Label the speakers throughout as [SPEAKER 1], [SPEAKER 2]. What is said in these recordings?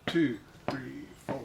[SPEAKER 1] 2, 3, 4.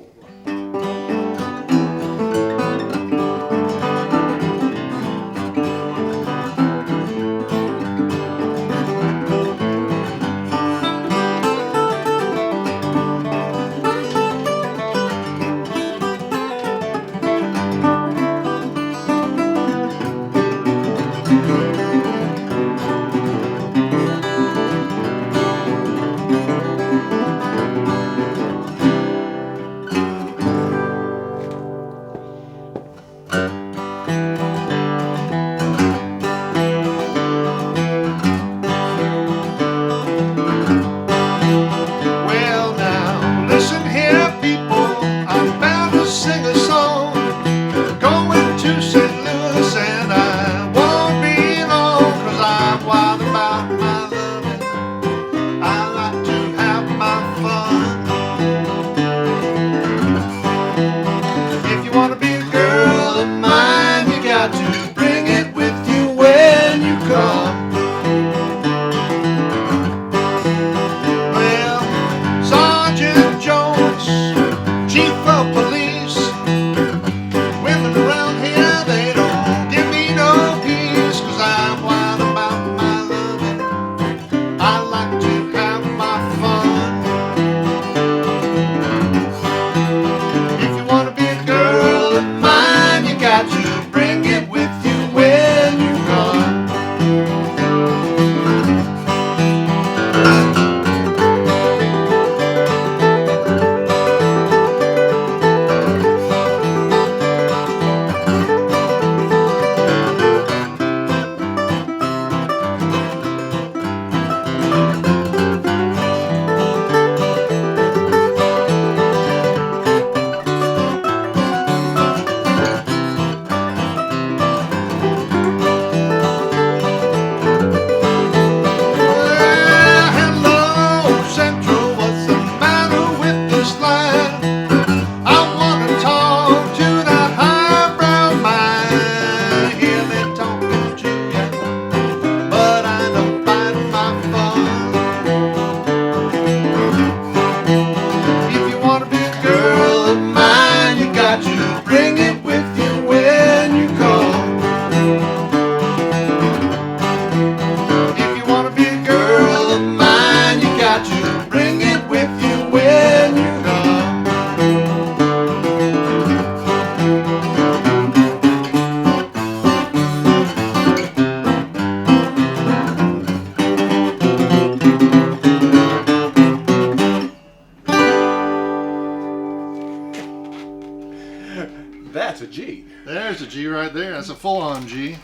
[SPEAKER 1] That's a G.
[SPEAKER 2] There's a G right there. That's a full-on G.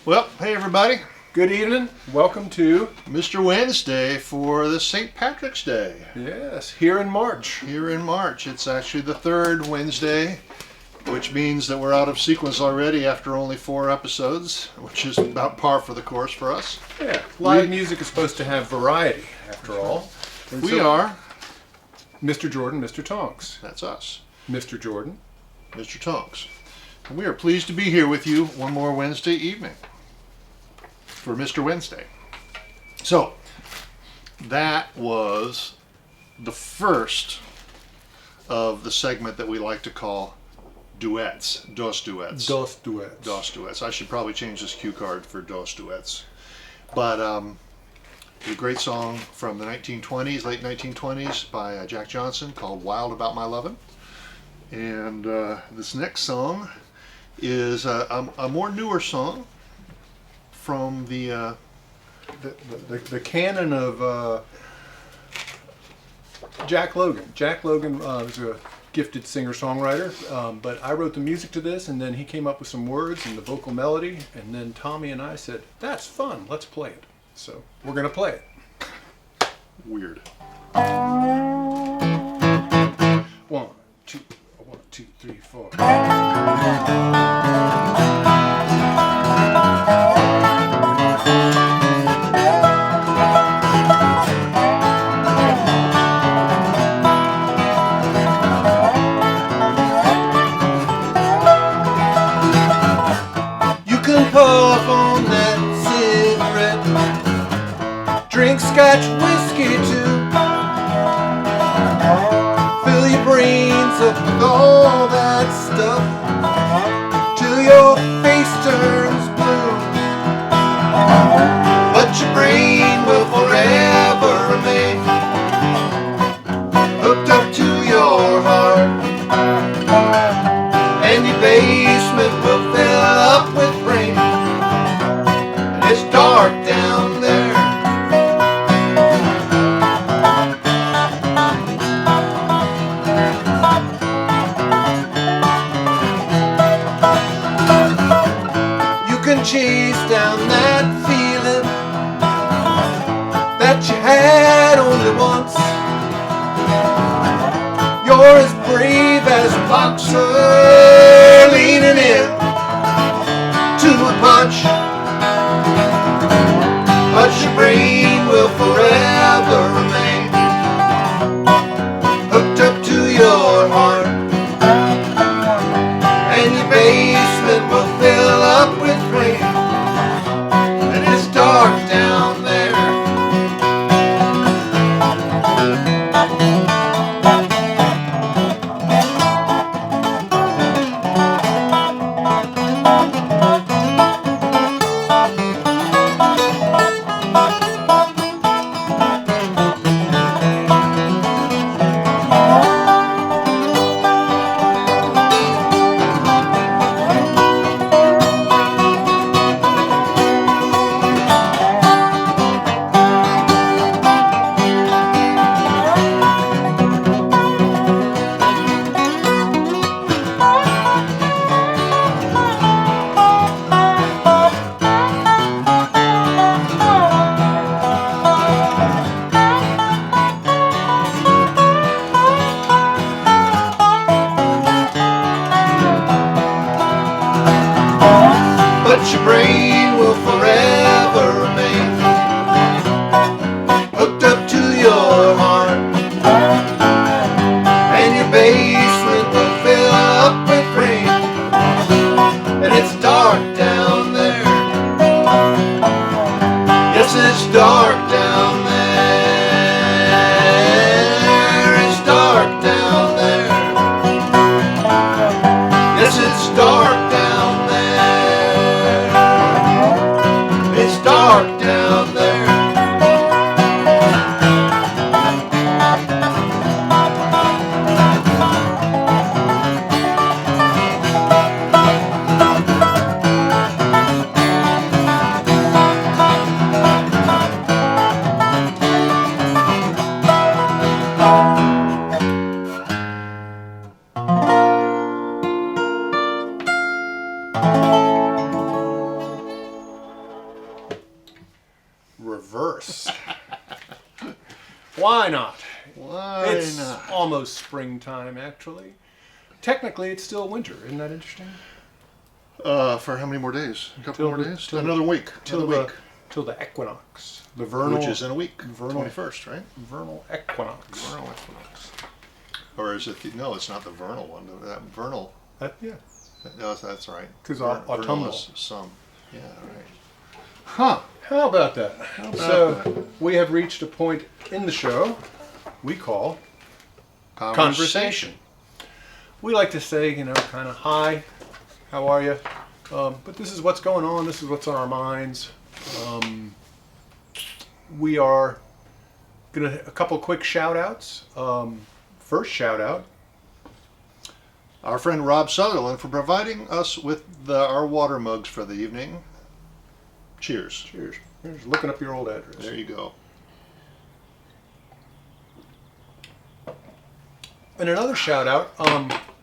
[SPEAKER 2] Well, hey everybody.
[SPEAKER 1] Good evening. Welcome to
[SPEAKER 2] Mr. Wednesday for the St. Patrick's Day.
[SPEAKER 1] Yes, here in March.
[SPEAKER 2] Here in March. It's actually the third Wednesday, which means that we're out of sequence already after only 4 episodes, which is about par for the course for us.
[SPEAKER 1] Yeah, live music is supposed to have variety, after all. And
[SPEAKER 2] we are
[SPEAKER 1] Mr. Jordan, Mr. Tonks.
[SPEAKER 2] That's us.
[SPEAKER 1] Mr. Jordan.
[SPEAKER 2] Mr. Tonks. And we are pleased to be here with you one more Wednesday evening for Mr. Wednesday. So, that was the first of the segment that we like to call duets. Dos duets.
[SPEAKER 1] Dos duets.
[SPEAKER 2] Dos duets. I should probably change this cue card for dos duets. But a great song from the 1920s, late 1920s by Jack Johnson called Wild About My Lovin'. And this next song is a more newer song from the
[SPEAKER 1] canon of Jack Logan. Jack Logan was a gifted singer-songwriter, but I wrote the music to this, and then he came up with some words and the vocal melody, and then Tommy and I said, "That's fun. Let's play it." So we're gonna play it.
[SPEAKER 2] Weird.
[SPEAKER 1] 1, 2. 1, 2, 3, 4.
[SPEAKER 3] You can puff on that cigarette, drink Scotch whiskey too. smoke with all that stuff till your face turns blue. But your brain will forever remain hooked up to your heart, and your basement will fill up with rain, and it's dark down there. You can chase down that feeling that you had only once. You're as brave as a boxer leaning in to a punch, but your brain will forever remain hooked up to your heart, and your basement will fill up with rain, and it's dark down there. But your brain will forever remain hooked up to your heart, and your basement will fill up with rain, and it's dark down there. Yes, it's dark down there. It's dark down there. Yes, it's dark down there. It's dark down there.
[SPEAKER 1] Reverse. Why not?
[SPEAKER 2] Why
[SPEAKER 1] It's
[SPEAKER 2] not?
[SPEAKER 1] almost springtime, actually. Technically, it's still winter. Isn't that interesting?
[SPEAKER 2] For how many more days? A couple
[SPEAKER 1] Till
[SPEAKER 2] more
[SPEAKER 1] the-
[SPEAKER 2] days?
[SPEAKER 1] till-
[SPEAKER 2] Another week.
[SPEAKER 1] Till
[SPEAKER 2] Another
[SPEAKER 1] the
[SPEAKER 2] week.
[SPEAKER 1] till the equinox, the vernal,
[SPEAKER 2] Which is in a week.
[SPEAKER 1] vernal-
[SPEAKER 2] 21st, right?
[SPEAKER 1] vernal equinox.
[SPEAKER 2] Vernal equinox. Or is it no, it's not the vernal one. That vernal.
[SPEAKER 1] Yeah,
[SPEAKER 2] No, that's right.
[SPEAKER 1] 'Cause
[SPEAKER 2] Vernal
[SPEAKER 1] autumnal.
[SPEAKER 2] is some. Yeah, right. Huh.
[SPEAKER 1] how about that?
[SPEAKER 2] about
[SPEAKER 1] So
[SPEAKER 2] that?
[SPEAKER 1] we have reached a point in the show we call conversation. We like to say, kind of, hi, how are you? But this is what's going on. This is what's on our minds. We are gonna a couple quick shout outs. First shout out.
[SPEAKER 2] Our friend Rob Sutherland for providing us with our water mugs for the evening. Cheers.
[SPEAKER 1] Cheers. Here's looking up your old address.
[SPEAKER 2] There you go.
[SPEAKER 1] And another shout out.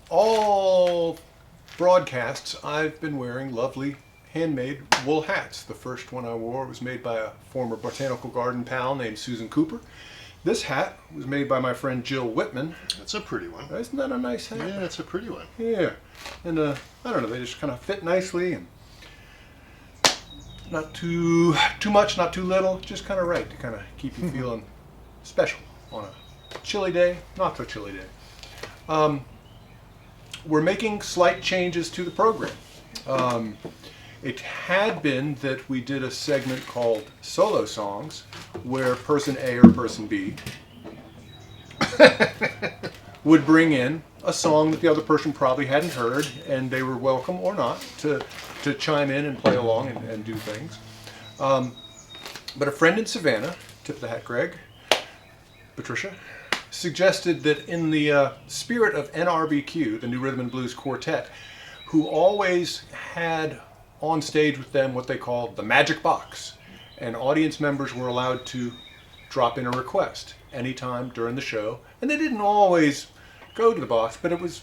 [SPEAKER 1] All broadcasts I've been wearing lovely handmade wool hats. The first one I wore was made by a former botanical garden pal named Susan Cooper. This hat was made by my friend Jill Whitman.
[SPEAKER 2] That's a pretty one.
[SPEAKER 1] Isn't that a nice hat?
[SPEAKER 2] Yeah, it's a pretty one.
[SPEAKER 1] Yeah. And I don't know, they just kind of fit nicely and not too much, not too little, just kind of right to kind of keep you feeling special on a chilly day, not so chilly day. We're making slight changes to the program. It had been that we did a segment called Solo Songs, where person A or person B would bring in a song that the other person probably hadn't heard, and they were welcome or not to chime in and play along and do things. But a friend in Savannah, tip of the hat, Greg, Patricia, suggested that in the spirit of NRBQ, the New Rhythm and Blues Quartet, who always had on stage with them what they called the magic box, and audience members were allowed to drop in a request anytime during the show, and they didn't always go to the box, but it was,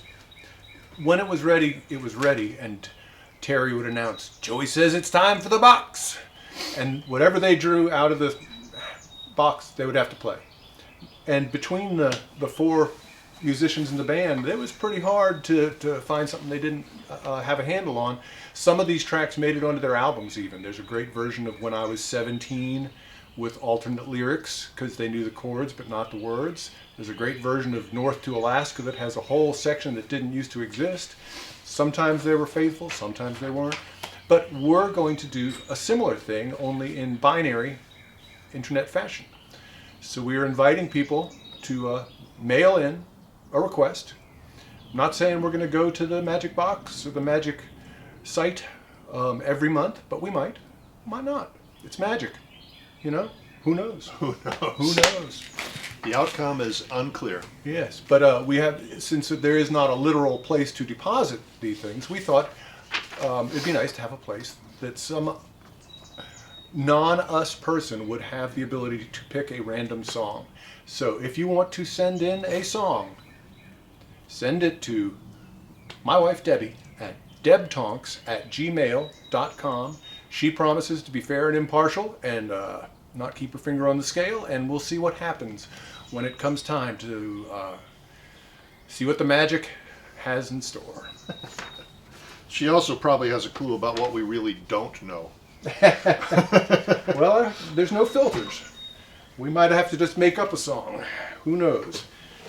[SPEAKER 1] when it was ready, and Terry would announce, "Joey says it's time for the box," and whatever they drew out of the box, they would have to play. And between the four musicians in the band, it was pretty hard to find something they didn't have a handle on. Some of these tracks made it onto their albums even. There's a great version of When I Was 17 with alternate lyrics because they knew the chords but not the words. There's a great version of North to Alaska that has a whole section that didn't used to exist. Sometimes they were faithful, sometimes they weren't. But we're going to do a similar thing, only in binary internet fashion. So we are inviting people to mail in a request. I'm not saying we're going to go to the magic box or the magic site every month, but we might not. It's magic, you know. Who knows?
[SPEAKER 2] Who knows?
[SPEAKER 1] Who knows?
[SPEAKER 2] The outcome is unclear.
[SPEAKER 1] Yes, but we have, since there is not a literal place to deposit these things, we thought it'd be nice to have a place that some non-us person would have the ability to pick a random song. So if you want to send in a song, send it to my wife Debbie at debtonks@gmail.com. She promises to be fair and impartial and not keep her finger on the scale, and we'll see what happens when it comes time to see what the magic has in store.
[SPEAKER 2] She also probably has a clue about what we really don't know.
[SPEAKER 1] Well, there's no filters. We might have to just make up a song. Who knows?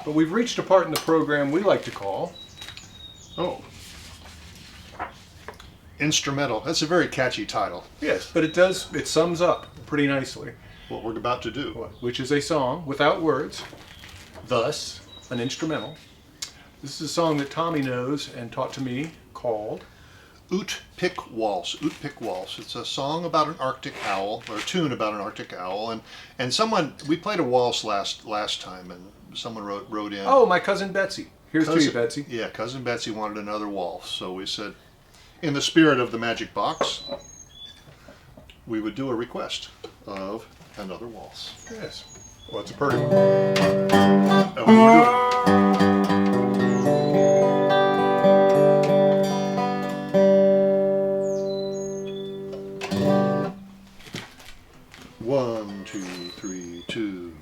[SPEAKER 1] But we've reached a part in the program we like to call...
[SPEAKER 2] Oh. Instrumental. That's a very catchy title.
[SPEAKER 1] Yes, but it sums up pretty nicely.
[SPEAKER 2] What we're about to do.
[SPEAKER 1] Which is a song without words, thus an instrumental. This is a song that Tommy knows and taught to me called...
[SPEAKER 2] Oot Pick Waltz. Oot Pick Waltz. It's a song about an Arctic owl, or a tune about an Arctic owl, and someone, we played a waltz last time, and someone wrote in.
[SPEAKER 1] Oh, my cousin Betsy. Here's to you, Betsy.
[SPEAKER 2] Yeah, cousin Betsy wanted another waltz, so we said, in the spirit of the magic box, we would do a request of another waltz.
[SPEAKER 1] Yes. Well, it's a pretty one.
[SPEAKER 2] And we were doing it. One, two, three, two.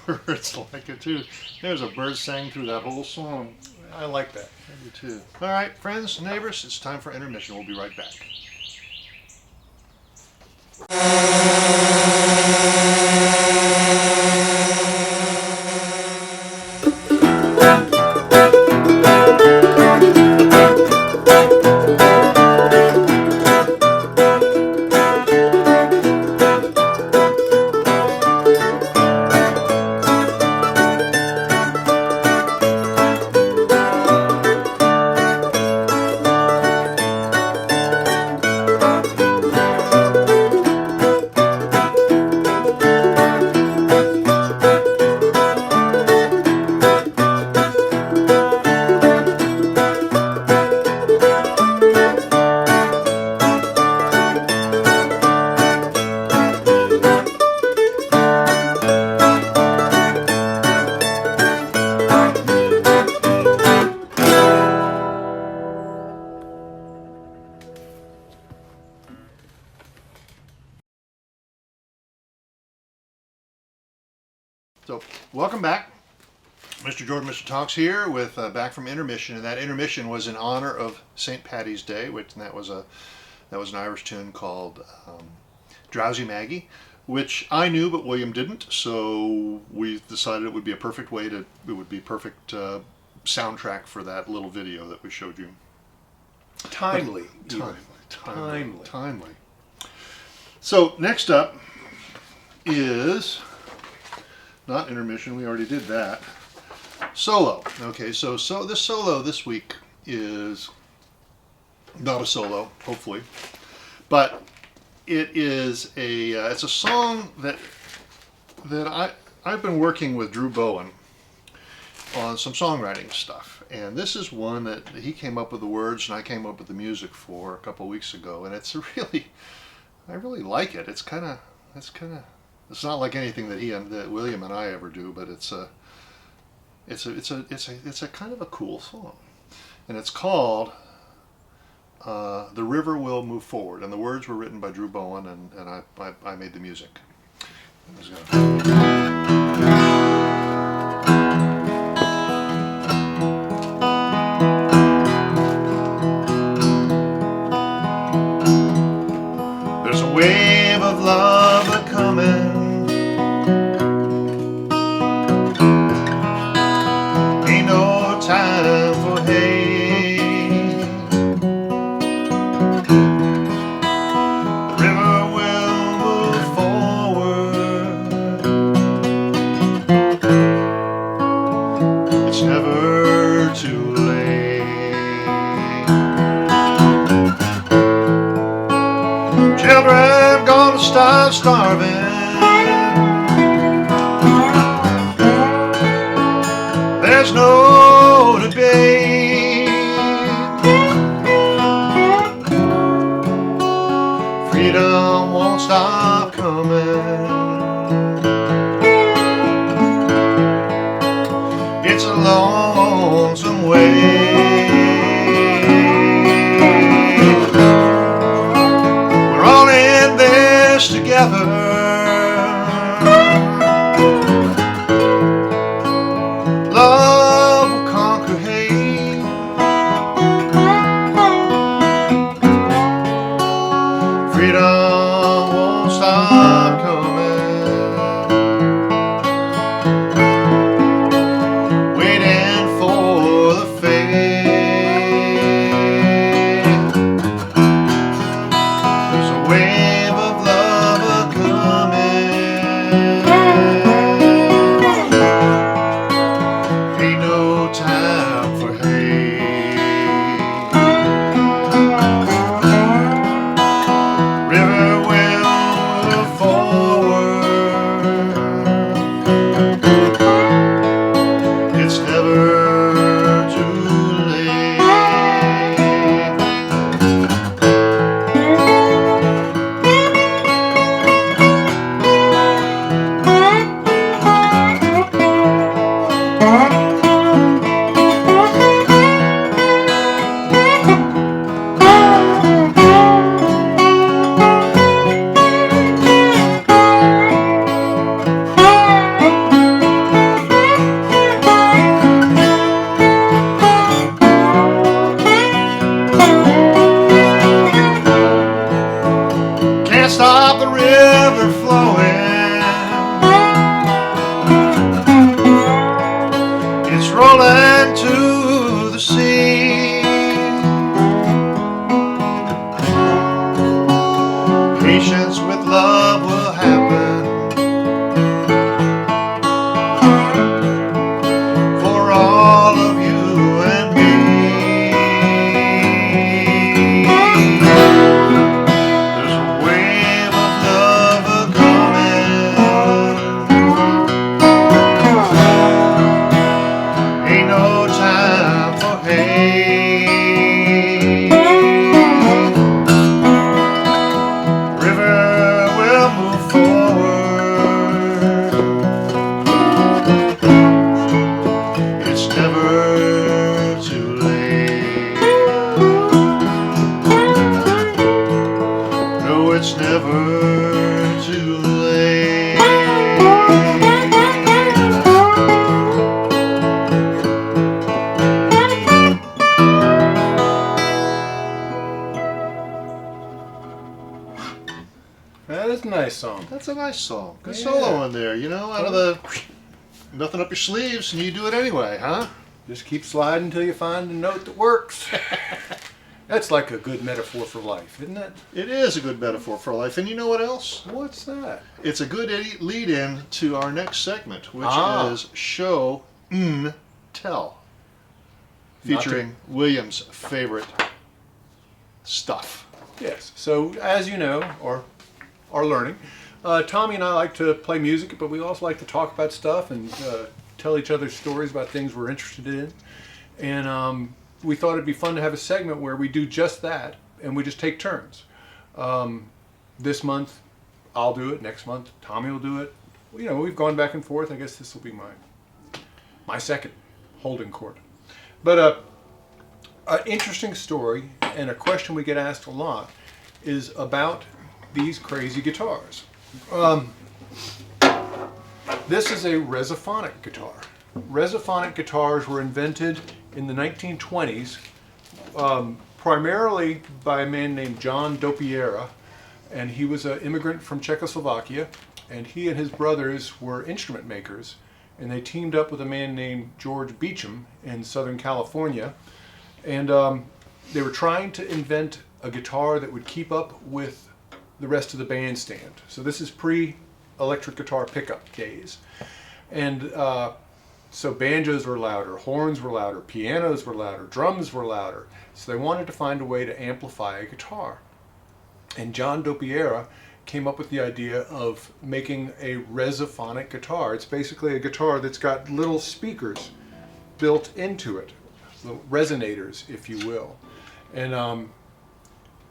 [SPEAKER 2] birds like it too. There's a bird sang through that whole song.
[SPEAKER 1] I like that.
[SPEAKER 2] I do too. All right, friends, neighbors, it's time for intermission. We'll be right back. So, welcome back. Mr. Jordan, Mr. Tonks here with back from intermission, and that intermission was in honor of St. Paddy's Day, which that was an Irish tune called "Drowsy Maggie," which I knew but William didn't. So we decided it would be a perfect soundtrack for that little video that we showed you.
[SPEAKER 1] Timely.
[SPEAKER 2] Timely. So next up is not intermission. We already did that. Solo. Okay, so this solo this week is not a solo, hopefully, but it is it's a song that I've been working with Drew Bowen on some songwriting stuff, and this is one that he came up with the words and I came up with the music for a couple weeks ago, and I really like it. It's not like anything that William and I ever do, but it's a kind of a cool song, and it's called "The River Will Move Forward," and the words were written by Drew Bowen, and I made the music. There's a wave of love a-coming, ain't no time for hate. The river will move forward, it's never too late. Children gonna stop starving, there's no debate. Freedom won't stop coming, it's a lonesome way. We're all in this together, love will conquer hate. Freedom won't stop coming, waiting for the fade. There's a wave of love a-coming, ain't no time for hate. River will move forward, it's never too late.
[SPEAKER 1] nice song.
[SPEAKER 2] That's a nice song. Good
[SPEAKER 1] Yeah.
[SPEAKER 2] solo in there, you know, out of the nothing up your sleeves, and you do it anyway, huh?
[SPEAKER 1] Just keep sliding until you find a note that works. That's like a good metaphor for life, isn't it?
[SPEAKER 2] It is a good metaphor for life, and you know what else?
[SPEAKER 1] What's that?
[SPEAKER 2] It's a good lead-in to our next segment, which
[SPEAKER 1] Ah.
[SPEAKER 2] is Show and Tell, featuring William's favorite stuff.
[SPEAKER 1] Yes. So, as you know, or are learning, Tommy and I like to play music, but we also like to talk about stuff and tell each other stories about things we're interested in. And we thought it'd be fun to have a segment where we do just that, and we just take turns. This month, I'll do it. Next month, Tommy will do it. You know, we've gone back and forth. I guess this will be my second holding court. But an interesting story and a question we get asked a lot is about these crazy guitars. This is a Resophonic guitar. Resophonic guitars were invented in the 1920s, primarily by a man named John Dopiera, and he was an immigrant from Czechoslovakia, and he and his brothers were instrument makers, and they teamed up with a man named George Beecham in Southern California, and they were trying to invent a guitar that would keep up with the rest of the bandstand. So this is pre-electric guitar pickup days. And so banjos were louder, horns were louder, pianos were louder, drums were louder. So they wanted to find a way to amplify a guitar. And John Dopiera came up with the idea of making a resophonic guitar. It's basically a guitar that's got little speakers built into it, little resonators, if you will. And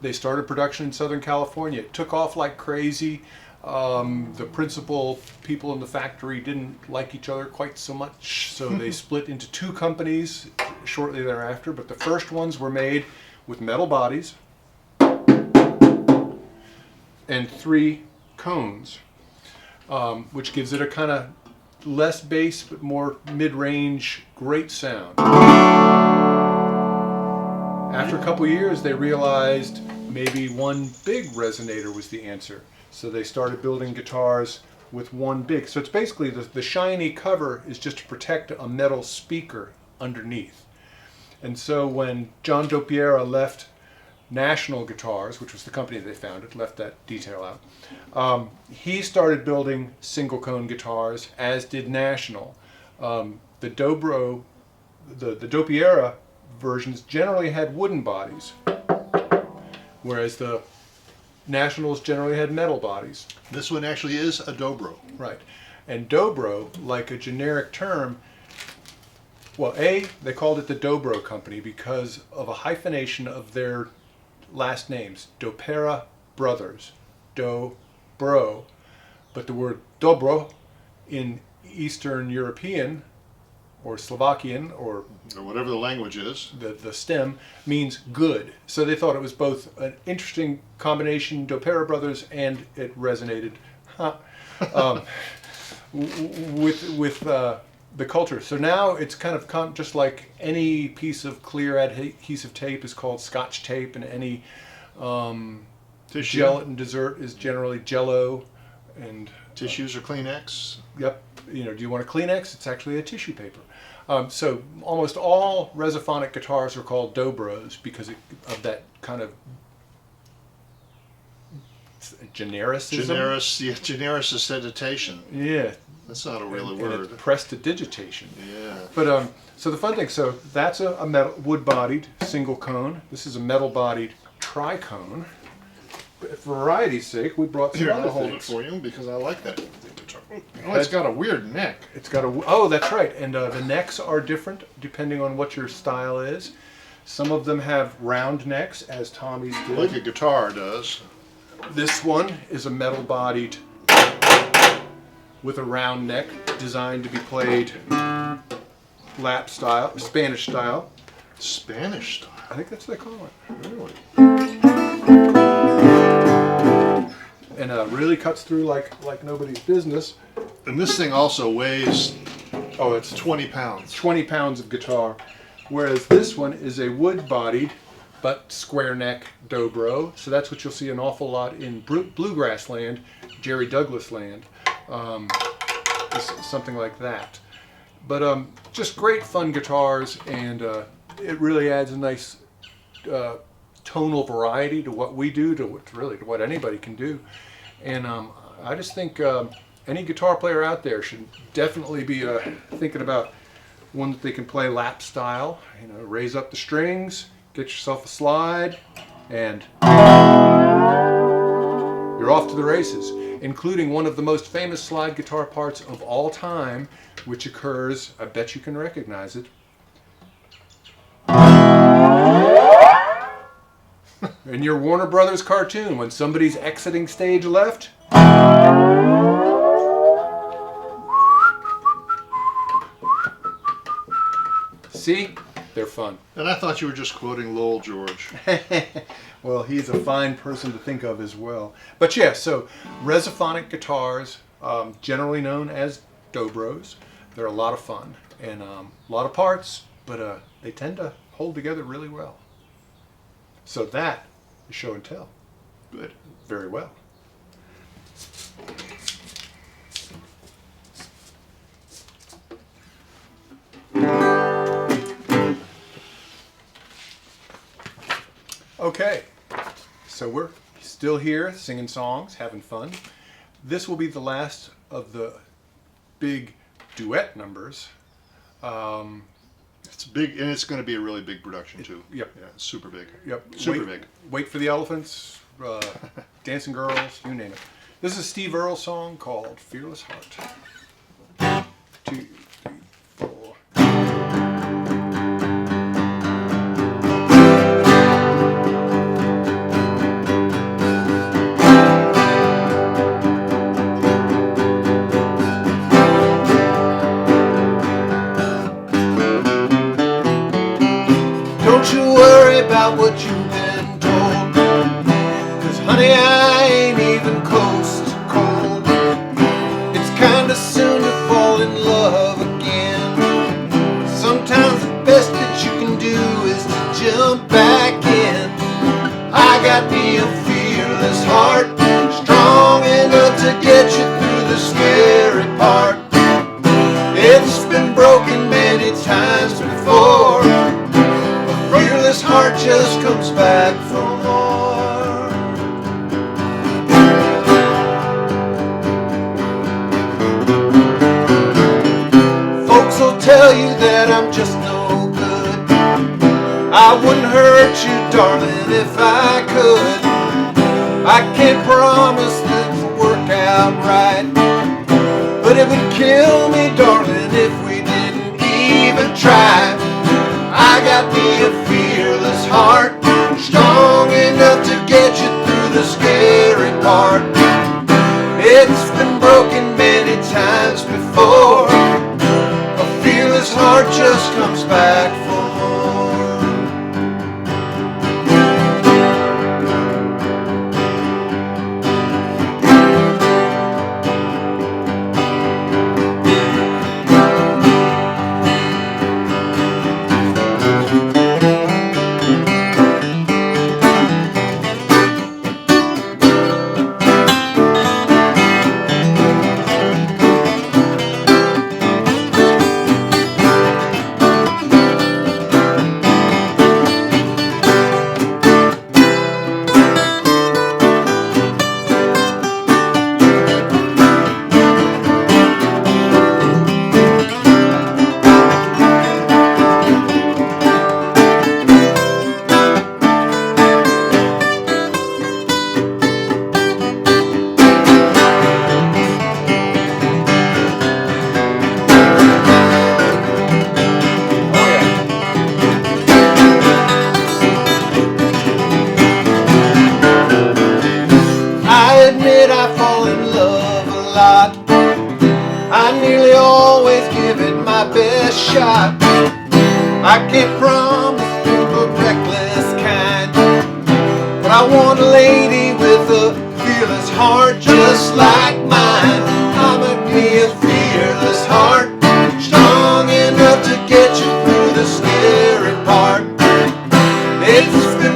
[SPEAKER 1] they started production in Southern California. It took off like crazy. The principal people in the factory didn't like each other quite so much, so they split into two companies shortly thereafter. But the first ones were made with metal bodies and 3 cones, which gives it a kind of less bass but more mid-range, great sound. After a couple years, they realized maybe one big resonator was the answer. So they started building guitars with one big. So it's basically the shiny cover is just to protect a metal speaker underneath. And so when John Dopiera left National Guitars, which was the company they founded, left that detail out, he started building single cone guitars, as did National. The dobro, the Dopiera versions generally had wooden bodies, whereas the Nationals generally had metal bodies.
[SPEAKER 2] This one actually is a dobro.
[SPEAKER 1] Right. And dobro, like a generic term, well, they called it the Dobro Company because of a hyphenation of their last names, Dopiera Brothers, Dobro. But the word dobro in Eastern European or Slovakian or
[SPEAKER 2] whatever the language is.
[SPEAKER 1] the stem means good. So they thought it was both an interesting combination, Dopiera Brothers, and it resonated with the culture. So now it's kind of just like any piece of clear adhesive tape is called Scotch tape, and any gelatin dessert is generally Jello, and
[SPEAKER 2] tissues are Kleenex.
[SPEAKER 1] Yep. You know, do you want a Kleenex? It's actually a tissue paper. So almost all resophonic guitars are called dobros because of that kind of genericism.
[SPEAKER 2] Genericitation.
[SPEAKER 1] Yeah.
[SPEAKER 2] That's not a real
[SPEAKER 1] And
[SPEAKER 2] word.
[SPEAKER 1] it's prestidigitation.
[SPEAKER 2] Yeah.
[SPEAKER 1] But so the fun thing, so that's a metal wood-bodied single cone. This is a metal-bodied tricone. But for variety's sake, we brought some
[SPEAKER 2] Here,
[SPEAKER 1] other
[SPEAKER 2] I'll hold it
[SPEAKER 1] things.
[SPEAKER 2] for you because I like that guitar. Oh, it's got a weird neck.
[SPEAKER 1] It's got oh, that's right. And the necks are different depending on what your style is. Some of them have round necks, as Tommy's did.
[SPEAKER 2] Like a guitar does.
[SPEAKER 1] This one is a metal-bodied with a round neck, designed to be played lap style, Spanish style.
[SPEAKER 2] Spanish style.
[SPEAKER 1] I think that's what they call it.
[SPEAKER 2] Really?
[SPEAKER 1] And really cuts through like nobody's business.
[SPEAKER 2] And this thing also weighs
[SPEAKER 1] Oh, it's
[SPEAKER 2] 20 pounds.
[SPEAKER 1] 20 pounds of guitar. Whereas this one is a wood-bodied but square neck dobro. So that's what you'll see an awful lot in bluegrass land, Jerry Douglas land, something like that. But just great fun guitars, and it really adds a nice tonal variety to what we do, to what anybody can do. And I just think any guitar player out there should definitely be thinking about one that they can play lap style. You know, raise up the strings, get yourself a slide, and you're off to the races, including one of the most famous slide guitar parts of all time, which occurs, I bet you can recognize it, in your Warner Brothers cartoon when somebody's exiting stage left. See? They're fun.
[SPEAKER 2] And I thought you were just quoting Lowell George.
[SPEAKER 1] Well, he's a fine person to think of as well. But yeah, so Resophonic guitars, generally known as dobros, they're a lot of fun and a lot of parts, but they tend to hold together really well. So that is show and tell.
[SPEAKER 2] Good.
[SPEAKER 1] Very well. Okay, so we're still here singing songs, having fun. This will be the last of the big duet numbers.
[SPEAKER 2] It's big, and it's going to be a really big production too.
[SPEAKER 1] Yep.
[SPEAKER 2] Yeah, it's super big.
[SPEAKER 1] Yep.
[SPEAKER 2] Super big.
[SPEAKER 1] Wait for the Elephants, Dancing Girls, you name it. This is a Steve Earle song called Fearless Heart. 2, 3, 4.
[SPEAKER 3] Don't you worry about what you've been told, 'cause honey, I ain't even close to cold. It's kinda soon to fall in love again. Sometimes the best that you can do is to jump back in. I got me a fearless heart, strong enough to get you through the scary part. It's been broken many times before. Fearless heart just comes back for more. Folks will tell you that I'm just no good. I wouldn't hurt you, darling, if I could. I can't promise that it'll work out right, but it would kill me, darling, if we didn't even try. I got me a fearless heart, strong enough to get you through the scary part. It's been broken many times before. A fearless heart just comes back for more. Shot. I can't promise the reckless kind, but I want a lady with a fearless heart just like mine. I'm a be a fearless heart, strong enough to get you through the scary part. It's been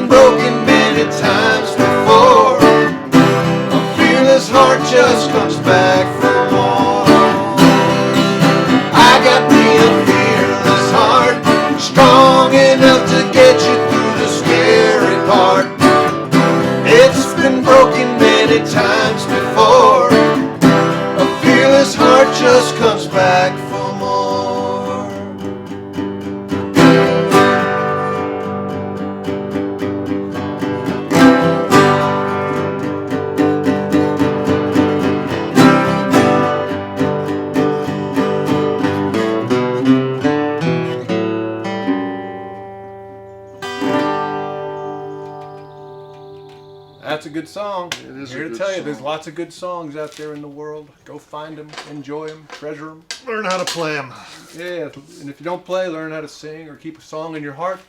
[SPEAKER 1] That's a good song.
[SPEAKER 2] It is
[SPEAKER 1] Here
[SPEAKER 2] a
[SPEAKER 1] to
[SPEAKER 2] good
[SPEAKER 1] tell you, there's
[SPEAKER 2] song.
[SPEAKER 1] lots of good songs out there in the world. Go find them, enjoy them, treasure them.
[SPEAKER 2] Learn how to play them.
[SPEAKER 1] Yeah, and if you don't play, learn how to sing or keep a song in your heart.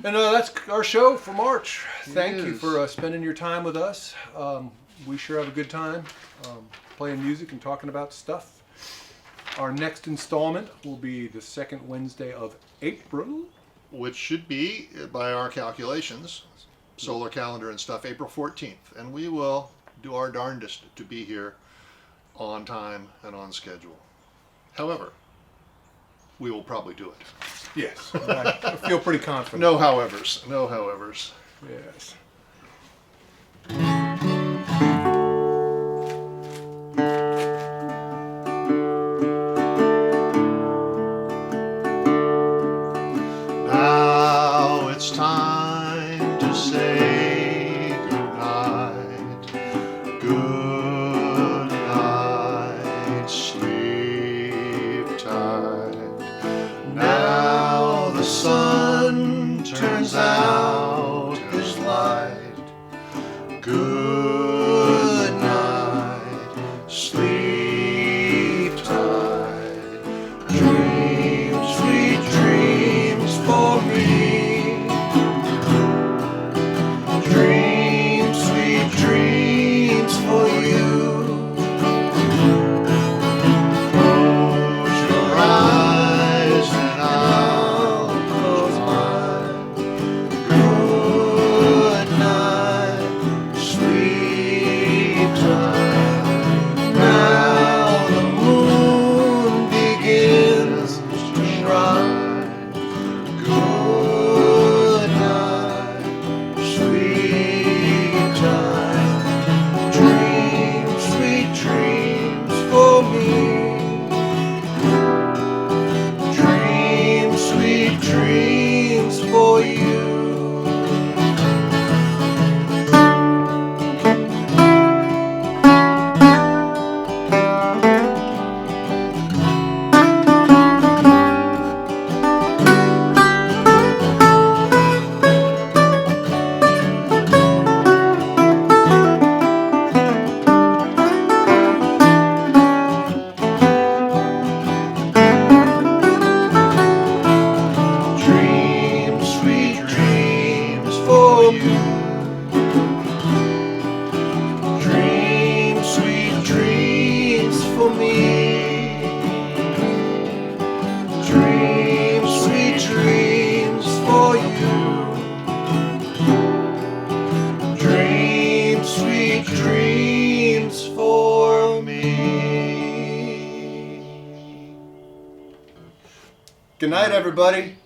[SPEAKER 1] And that's our show for March. Thank you
[SPEAKER 2] is.
[SPEAKER 1] for spending your time with us. We sure have a good time playing music and talking about stuff. Our next installment will be the second Wednesday of April.
[SPEAKER 2] Which should be, by our calculations, solar calendar and stuff, April 14th. And we will do our darndest to be here on time and on schedule. However, we will probably do it.
[SPEAKER 1] Yes, I feel pretty confident.
[SPEAKER 2] No howevers. No howevers.
[SPEAKER 1] Yes.
[SPEAKER 2] Now it's time to say goodnight. Good night, sleep tight. Now the sun turns out his light. Good night, sleep tight. Dream sweet dreams for me. Dream sweet dreams for you. Close your eyes and I'll close mine. Good night, sleep tight. Now the moon begins to shine. Good night, sleep tight. Dream sweet dreams for me. Dream sweet dreams for you. Dream sweet dreams for you. Dream sweet dreams for me. Dream sweet dreams for you. Dream sweet dreams for me.
[SPEAKER 1] Good night, everybody.